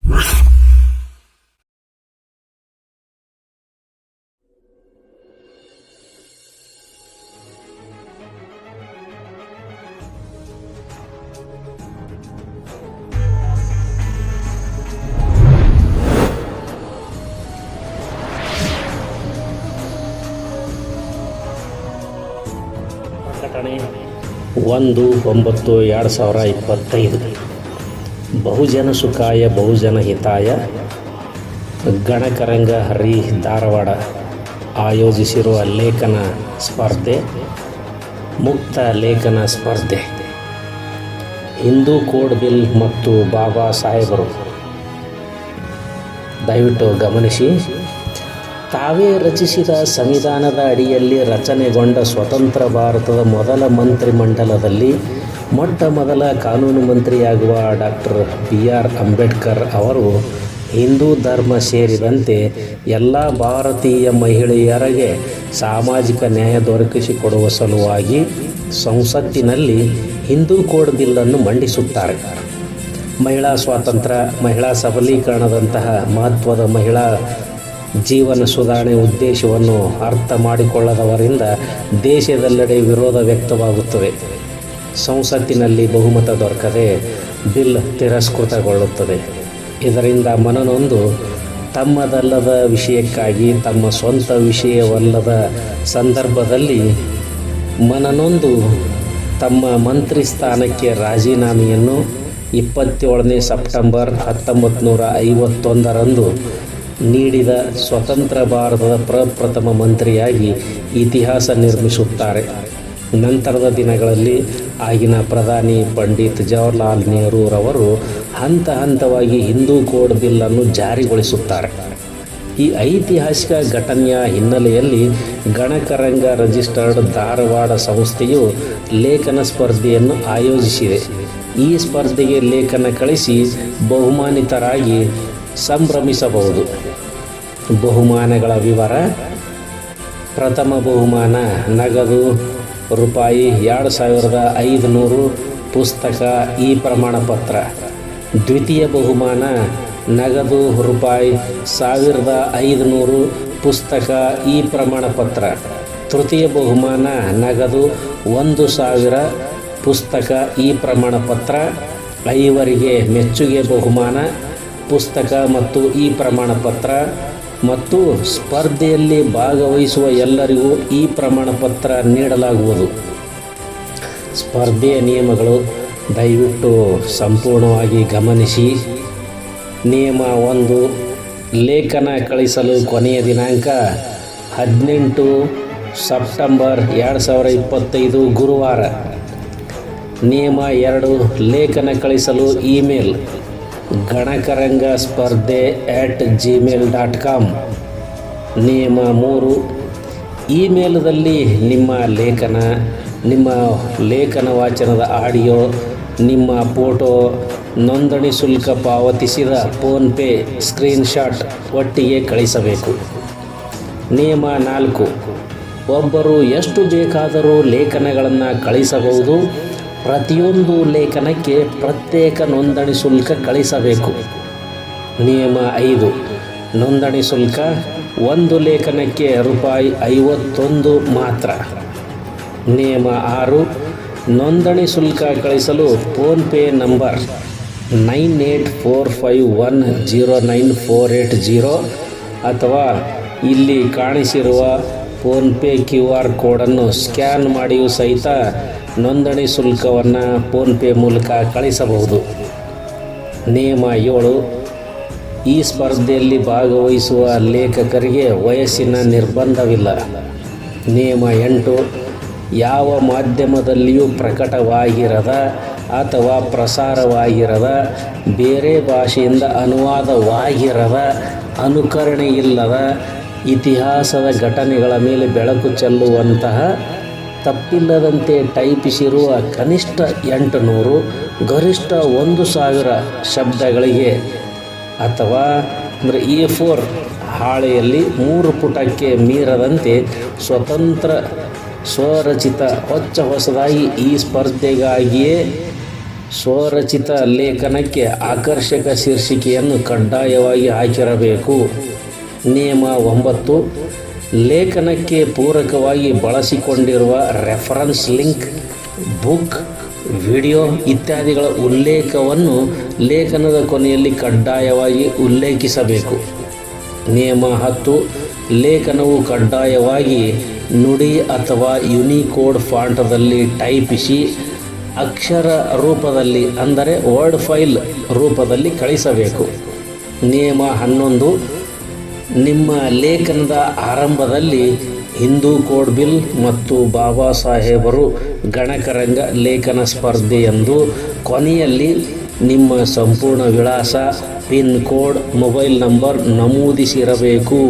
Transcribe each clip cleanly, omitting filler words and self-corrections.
ಪ್ರಕಟಣೆ 1/9/2025. ಬಹುಜನ ಸುಖಾಯ ಬಹುಜನ ಹಿತಾಯ ಗಣಕರಂಗ ಹರಿ ಧಾರವಾಡ ಆಯೋಜಿಸಿರುವ ಲೇಖನ ಸ್ಪರ್ಧೆ, ಮುಕ್ತ ಲೇಖನ ಸ್ಪರ್ಧೆ. ಹಿಂದೂ ಕೋಡ್ ಬಿಲ್ ಮತ್ತು ಬಾಬಾ ಸಾಹೇಬರು. ದಯವಿಟ್ಟು ಗಮನಿಸಿ. ತಾವೇ ರಚಿಸಿದ ಸಂವಿಧಾನದ ಅಡಿಯಲ್ಲಿ ರಚನೆಗೊಂಡ ಸ್ವತಂತ್ರ ಭಾರತದ ಮೊದಲ ಮಂತ್ರಿಮಂಡಲದಲ್ಲಿ ಮೊಟ್ಟ ಮೊದಲ ಕಾನೂನು ಮಂತ್ರಿಯಾಗುವ ಡಾಕ್ಟರ್ BR ಅಂಬೇಡ್ಕರ್ ಅವರು ಹಿಂದೂ ಧರ್ಮ ಸೇರಿದಂತೆ ಎಲ್ಲ ಭಾರತೀಯ ಮಹಿಳೆಯರಿಗೆ ಸಾಮಾಜಿಕ ನ್ಯಾಯ ದೊರಕಿಸಿಕೊಡುವ ಸಲುವಾಗಿ ಸಂಸತ್ತಿನಲ್ಲಿ ಹಿಂದೂ ಕೋಡ್ ಬಿಲ್ಲನ್ನು ಮಂಡಿಸುತ್ತಾರೆ. ಮಹಿಳಾ ಸ್ವಾತಂತ್ರ್ಯ, ಮಹಿಳಾ ಸಬಲೀಕರಣದಂತಹ ಮಹತ್ವದ ಮಹಿಳಾ ಜೀವನ ಸುಧಾರಣೆ ಉದ್ದೇಶವನ್ನು ಅರ್ಥ ಮಾಡಿಕೊಳ್ಳದವರಿಂದ ದೇಶದೆಲ್ಲೆಡೆ ವಿರೋಧ ವ್ಯಕ್ತವಾಗುತ್ತದೆ. ಸಂಸತ್ತಿನಲ್ಲಿ ಬಹುಮತ ದೊರಕದೆ ಬಿಲ್ ತಿರಸ್ಕೃತಗೊಳ್ಳುತ್ತದೆ. ಇದರಿಂದ ಮನನೊಂದು ತಮ್ಮದಲ್ಲದ ವಿಷಯಕ್ಕಾಗಿ, ತಮ್ಮ ಸ್ವಂತ ವಿಷಯವಲ್ಲದ ಸಂದರ್ಭದಲ್ಲಿ ಮನನೊಂದು ತಮ್ಮ ಮಂತ್ರಿ ಸ್ಥಾನಕ್ಕೆ ರಾಜೀನಾಮೆಯನ್ನು 27 ಸೆಪ್ಟೆಂಬರ್ 1951 ನೀಡಿದ ಸ್ವತಂತ್ರ ಭಾರತದ ಪ್ರಪ್ರಥಮ ಮಂತ್ರಿಯಾಗಿ ಇತಿಹಾಸ ನಿರ್ಮಿಸುತ್ತಾರೆ. ನಂತರದ ದಿನಗಳಲ್ಲಿ ಆಗಿನ ಪ್ರಧಾನಿ ಪಂಡಿತ್ ಜವಾಹರ್ಲಾಲ್ ನೆಹರೂರವರು ಹಂತ ಹಂತವಾಗಿ ಹಿಂದೂ ಕೋಡ್ ಬಿಲ್ಲನ್ನು ಜಾರಿಗೊಳಿಸುತ್ತಾರೆ. ಈ ಐತಿಹಾಸಿಕ ಘಟನೆಯ ಹಿನ್ನೆಲೆಯಲ್ಲಿ ಗಣಕರಂಗ ರಿಜಿಸ್ಟರ್ಡ್ ಧಾರವಾಡ ಸಂಸ್ಥೆಯು ಲೇಖನ ಸ್ಪರ್ಧೆಯನ್ನು ಆಯೋಜಿಸಿದೆ. ಈ ಸ್ಪರ್ಧೆಗೆ ಲೇಖನ ಕಳಿಸಿ ಬಹುಮಾನಿತರಾಗಿ ಸಂಭ್ರಮಿಸಬಹುದು. ಬಹುಮಾನಗಳ ವಿವರ: ಪ್ರಥಮ ಬಹುಮಾನ ನಗದು ₹2500 ಪುಸ್ತಕ ಇ ಪ್ರಮಾಣಪತ್ರ. ದ್ವಿತೀಯ ಬಹುಮಾನ ನಗದು ₹1500 ಪುಸ್ತಕ ಇ ಪ್ರಮಾಣಪತ್ರ. ತೃತೀಯ ಬಹುಮಾನ ನಗದು 1000 ಪುಸ್ತಕ ಇ ಪ್ರಮಾಣಪತ್ರ. ಐವರಿಗೆ ಮೆಚ್ಚುಗೆ ಬಹುಮಾನ ಪುಸ್ತಕ ಮತ್ತು ಇ ಪ್ರಮಾಣಪತ್ರ. ಮತ್ತು ಸ್ಪರ್ಧೆಯಲ್ಲಿ ಭಾಗವಹಿಸುವ ಎಲ್ಲರಿಗೂ ಈ ಪ್ರಮಾಣಪತ್ರ ನೀಡಲಾಗುವುದು. ಸ್ಪರ್ಧೆಯ ನಿಯಮಗಳು ದಯವಿಟ್ಟು ಸಂಪೂರ್ಣವಾಗಿ ಗಮನಿಸಿ. ನಿಯಮ 1. ಲೇಖನ ಕಳಿಸಲು ಕೊನೆಯ ದಿನಾಂಕ 18 ಸೆಪ್ಟೆಂಬರ್ 2025 ಗುರುವಾರ. ನಿಯಮ 2. ಲೇಖನ ಕಳಿಸಲು ಇಮೇಲ್ ಗಣಕರಂಗ ಸ್ಪರ್ಧೆ @gmail.com. ನಿಯಮ 3. ಇಮೇಲ್ದಲ್ಲಿ ನಿಮ್ಮ ಲೇಖನ ವಾಚನದ ಆಡಿಯೋ, ನಿಮ್ಮ ಫೋಟೋ, ನೋಂದಣಿ ಶುಲ್ಕ ಪಾವತಿಸಿದ ಫೋನ್ಪೇ ಸ್ಕ್ರೀನ್ಶಾಟ್ ಒಟ್ಟಿಗೆ ಕಳಿಸಬೇಕು. ನಿಯಮ 4. ಒಬ್ಬರು ಎಷ್ಟು ಬೇಕಾದರೂ ಲೇಖನಗಳನ್ನು ಕಳಿಸಬಹುದು. ಪ್ರತಿಯೊಂದು ಲೇಖನಕ್ಕೆ ಪ್ರತ್ಯೇಕ ನೋಂದಣಿ ಶುಲ್ಕ ಕಳಿಸಬೇಕು. ನಿಯಮ 5. ನೋಂದಣಿ ಶುಲ್ಕ ಒಂದು ಲೇಖನಕ್ಕೆ ₹51 ಮಾತ್ರ. ನಿಯಮ 6. ನೋಂದಣಿ ಶುಲ್ಕ ಕಳಿಸಲು ಫೋನ್ಪೇ ನಂಬರ್ 9845109480 ಅಥವಾ ಇಲ್ಲಿ ಕಾಣಿಸಿರುವ ಫೋನ್ಪೇ QR ಕೋಡನ್ನು ಸ್ಕ್ಯಾನ್ ಮಾಡಿಯೂ ಸಹಿತ ನೋಂದಣಿ ಶುಲ್ಕವನ್ನು ಫೋನ್ಪೇ ಮೂಲಕ ಕಳಿಸಬಹುದು. ನಿಯಮ 7. ಈ ಸ್ಪರ್ಧೆಯಲ್ಲಿ ಭಾಗವಹಿಸುವ ಲೇಖಕರಿಗೆ ವಯಸ್ಸಿನ ನಿರ್ಬಂಧವಿಲ್ಲ. ನಿಯಮ 8. ಯಾವ ಮಾಧ್ಯಮದಲ್ಲಿಯೂ ಪ್ರಕಟವಾಗಿರದ ಅಥವಾ ಪ್ರಸಾರವಾಗಿರದ, ಬೇರೆ ಭಾಷೆಯಿಂದ ಅನುವಾದವಾಗಿರದ, ಅನುಕರಣೆಯಿಲ್ಲದ ಇತಿಹಾಸದ ಘಟನೆಗಳ ಮೇಲೆ ಬೆಳಕು ಚೆಲ್ಲುವಂತಹ, ತಪ್ಪಿಲ್ಲದಂತೆ ಟೈಪಿಸಿರುವ ಕನಿಷ್ಠ 800 ಗರಿಷ್ಠ 1000 ಶಬ್ದಗಳಿಗೆ ಅಥವಾ A4 ಹಾಳೆಯಲ್ಲಿ 3 ಪುಟಕ್ಕೆ ಮೀರದಂತೆ ಸ್ವತಂತ್ರ ಸ್ವರಚಿತ ಹೊಸದಾಗಿ ಈ ಸ್ಪರ್ಧೆಗಾಗಿಯೇ ಸ್ವರಚಿತ ಲೇಖನಕ್ಕೆ ಆಕರ್ಷಕ ಶೀರ್ಷಿಕೆಯನ್ನು ಕಡ್ಡಾಯವಾಗಿ ಹಾಕಿರಬೇಕು. ನಿಯಮ 9. ಲೇಖನಕ್ಕೆ ಪೂರಕವಾಗಿ ಬಳಸಿಕೊಂಡಿರುವ ರೆಫರೆನ್ಸ್ ಲಿಂಕ್, ಬುಕ್, ವಿಡಿಯೋ ಇತ್ಯಾದಿಗಳ ಉಲ್ಲೇಖವನ್ನು ಲೇಖನದ ಕೊನೆಯಲ್ಲಿ ಕಡ್ಡಾಯವಾಗಿ ಉಲ್ಲೇಖಿಸಬೇಕು. ನಿಯಮ 10. ಲೇಖನವು ಕಡ್ಡಾಯವಾಗಿ ನುಡಿ ಅಥವಾ ಯುನಿಕೋಡ್ ಫಾಂಟದಲ್ಲಿ ಟೈಪಿಸಿ ಅಕ್ಷರ ರೂಪದಲ್ಲಿ ಅಂದರೆ ವರ್ಡ್ ಫೈಲ್ ರೂಪದಲ್ಲಿ ಕಳಿಸಬೇಕು. ನಿಯಮ 11. ನಿಮ್ಮ ಲೇಖನದ ಆರಂಭದಲ್ಲಿ ಹಿಂದೂ ಕೋಡ್ ಬಿಲ್ ಮತ್ತು ಬಾಬಾ ಸಾಹೇಬರು ಗಣಕರಂಗ ಲೇಖನ ಸ್ಪರ್ಧೆ ಎಂದು, ಕೊನೆಯಲ್ಲಿ ನಿಮ್ಮ ಸಂಪೂರ್ಣ ವಿಳಾಸ, ಪಿನ್ ಕೋಡ್, ಮೊಬೈಲ್ ನಂಬರ್ ನಮೂದಿಸಿರಬೇಕು.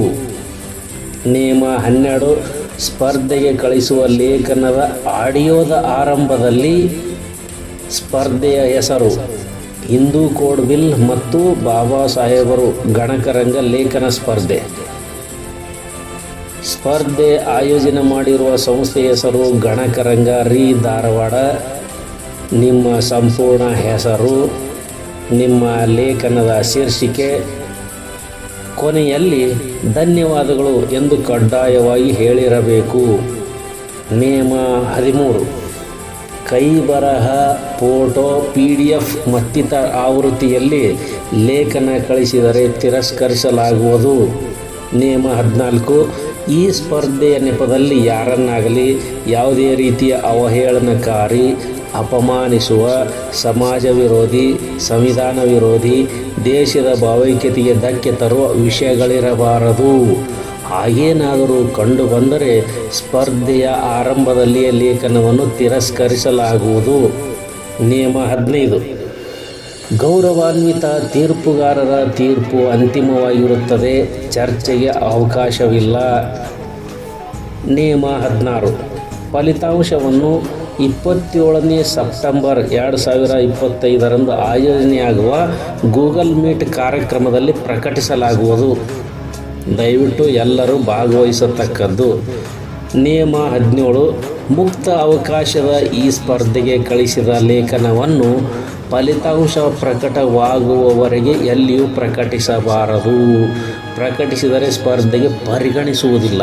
ನಿಯಮ 12. ಸ್ಪರ್ಧೆಗೆ ಕಳಿಸುವ ಲೇಖನದ ಆಡಿಯೋದ ಆರಂಭದಲ್ಲಿ ಸ್ಪರ್ಧೆಯ ಹೆಸರು, ಹಿಂದೂ ಕೋಡ್ ಬಿಲ್ ಮತ್ತು ಬಾಬಾ ಸಾಹೇಬರು ಗಣಕರಂಗ ಲೇಖನ ಸ್ಪರ್ಧೆ. ಸ್ಪರ್ಧೆ ಆಯೋಜನೆ ಮಾಡಿರುವ ಸಂಸ್ಥೆಯ ಹೆಸರು ಗಣಕರಂಗ ರೀ ಧಾರವಾಡ. ನಿಮ್ಮ ಸಂಪೂರ್ಣ ಹೆಸರು, ನಿಮ್ಮ ಲೇಖನದ ಶೀರ್ಷಿಕೆ, ಕೊನೆಯಲ್ಲಿ ಧನ್ಯವಾದಗಳು ಎಂದು ಕಡ್ಡಾಯವಾಗಿ ಹೇಳಿರಬೇಕು. ನಿಯಮ 13. ಕೈ ಬರಹ, ಫೋಟೋ, PDF ಮತ್ತಿತರ ಆವೃತ್ತಿಯಲ್ಲಿ ಲೇಖನ ಕಳಿಸಿದರೆ ತಿರಸ್ಕರಿಸಲಾಗುವುದು. ನಿಯಮ 14. ಈ ಸ್ಪರ್ಧೆಯ ನೆಪದಲ್ಲಿ ಯಾರನ್ನಾಗಲಿ ಯಾವುದೇ ರೀತಿಯ ಅವಹೇಳನಕಾರಿ, ಅಪಮಾನಿಸುವ, ಸಮಾಜ ವಿರೋಧಿ, ಸಂವಿಧಾನ ವಿರೋಧಿ, ದೇಶದ ಭಾವೈಕ್ಯತೆಗೆ ಧಕ್ಕೆ ತರುವ ವಿಷಯಗಳಿರಬಾರದು. ಹಾಗೇನಾದರೂ ಕಂಡುಬಂದರೆ ಸ್ಪರ್ಧೆಯ ಆರಂಭದಲ್ಲಿಯೇ ಲೇಖನವನ್ನು ತಿರಸ್ಕರಿಸಲಾಗುವುದು. ನಿಯಮ 15. ಗೌರವಾನ್ವಿತ ತೀರ್ಪುಗಾರರ ತೀರ್ಪು ಅಂತಿಮವಾಗಿರುತ್ತದೆ, ಚರ್ಚೆಗೆ ಅವಕಾಶವಿಲ್ಲ. ನಿಯಮ 16. ಫಲಿತಾಂಶವನ್ನು 27ನೇ ಸೆಪ್ಟೆಂಬರ್ 2025ರಂದು ಆಯೋಜನೆಯಾಗುವ ಗೂಗಲ್ ಮೀಟ್ ಕಾರ್ಯಕ್ರಮದಲ್ಲಿ ಪ್ರಕಟಿಸಲಾಗುವುದು. ದಯವಿಟ್ಟು ಎಲ್ಲರೂ ಭಾಗವಹಿಸತಕ್ಕದ್ದು. ನಿಯಮ 17. ಮುಕ್ತ ಅವಕಾಶದ ಈ ಸ್ಪರ್ಧೆಗೆ ಕಳಿಸಿದ ಲೇಖನವನ್ನು ಫಲಿತಾಂಶ ಪ್ರಕಟವಾಗುವವರೆಗೆ ಎಲ್ಲಿಯೂ ಪ್ರಕಟಿಸಬಾರದು. ಪ್ರಕಟಿಸಿದರೆ ಸ್ಪರ್ಧೆಗೆ ಪರಿಗಣಿಸುವುದಿಲ್ಲ.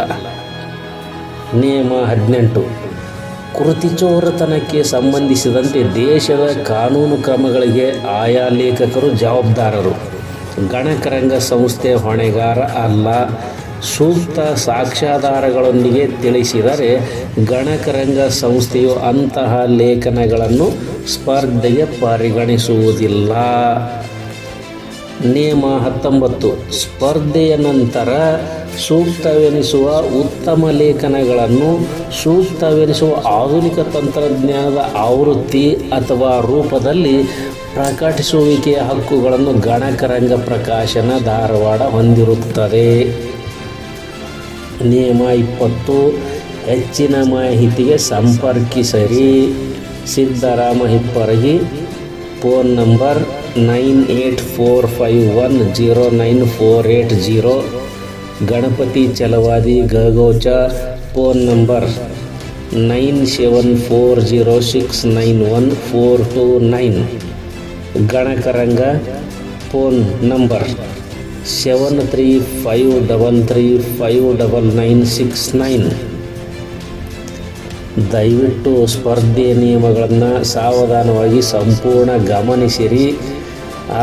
ನಿಯಮ 18. ಕೃತಿಚೋರತನಕ್ಕೆ ಸಂಬಂಧಿಸಿದಂತೆ ದೇಶದ ಕಾನೂನು ಕ್ರಮಗಳಿಗೆ ಆಯಾ ಲೇಖಕರು ಜವಾಬ್ದಾರರು. ಗಣಕರಂಗ ಸಂಸ್ಥೆ ಹೊಣೆಗಾರ ಅಲ್ಲ. ಸೂಕ್ತ ಸಾಕ್ಷ್ಯಾಧಾರಗಳೊಂದಿಗೆ ತಿಳಿಸಿದರೆ ಗಣಕರಂಗ ಸಂಸ್ಥೆಯು ಅಂತಹ ಲೇಖನಗಳನ್ನು ಸ್ಪರ್ಧೆಗೆ ಪರಿಗಣಿಸುವುದಿಲ್ಲ. ನಿಯಮ 19. ಸ್ಪರ್ಧೆಯ ನಂತರ ಸೂಕ್ತವೆನಿಸುವ ಉತ್ತಮ ಲೇಖನಗಳನ್ನು ಸೂಕ್ತವೆನಿಸುವ ಆಧುನಿಕ ತಂತ್ರಜ್ಞಾನದ ಆವೃತ್ತಿ ಅಥವಾ ರೂಪದಲ್ಲಿ ಪ್ರಕಟಿಸುವಿಕೆಯ ಹಕ್ಕುಗಳನ್ನು ಗಣಕರಂಗ ಪ್ರಕಾಶನ ಧಾರವಾಡ ಹೊಂದಿರುತ್ತದೆ. ನಿಯಮ 20. ಹೆಚ್ಚಿನ ಮಾಹಿತಿಗೆ ಸಂಪರ್ಕಿಸಿರಿ. Siddarama Hipparagi, phone number 9845109480. ಗಣಪತಿ ಚಲವಾದಿ ಗಗೌಚ, phone number 9740691429. Ganakaranga phone number 7353359969. ದಯವಿಟ್ಟು ಸ್ಪರ್ಧೆಯ ನಿಯಮಗಳನ್ನು ಸಾವಧಾನವಾಗಿ ಸಂಪೂರ್ಣ ಗಮನಿಸಿರಿ.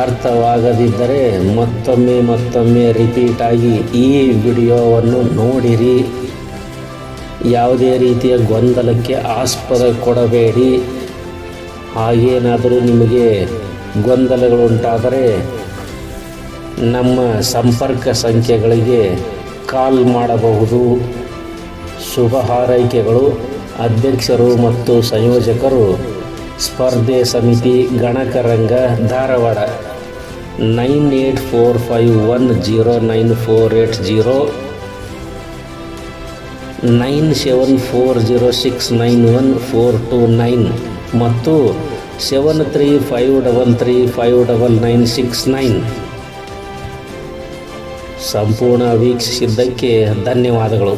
ಅರ್ಥವಾಗದಿದ್ದರೆ ಮತ್ತೊಮ್ಮೆ ರಿಪೀಟಾಗಿ ಈ ವಿಡಿಯೋವನ್ನು ನೋಡಿರಿ. ಯಾವುದೇ ರೀತಿಯ ಗೊಂದಲಕ್ಕೆ ಆಸ್ಪದ ಕೊಡಬೇಡಿ. ಹಾಗೇನಾದರೂ ನಿಮಗೆ ಗೊಂದಲಗಳುಂಟಾದರೆ ನಮ್ಮ ಸಂಪರ್ಕ ಸಂಖ್ಯೆಗಳಿಗೆ ಕಾಲ್ ಮಾಡಬಹುದು. ಶುಭ ಹಾರೈಕೆಗಳು. ಅಧ್ಯಕ್ಷರು ಮತ್ತು ಸಂಯೋಜಕರು ಸ್ಪರ್ಧೆ ಸಮಿತಿ ಗಣಕರಂಗ ಧಾರವಾಡ. 9845109480, 9740691429 ಮತ್ತು 7353359969. ಸಂಪೂರ್ಣ ವೀಕ್ಷಿಸಿದ್ದಕ್ಕೆ ಧನ್ಯವಾದಗಳು.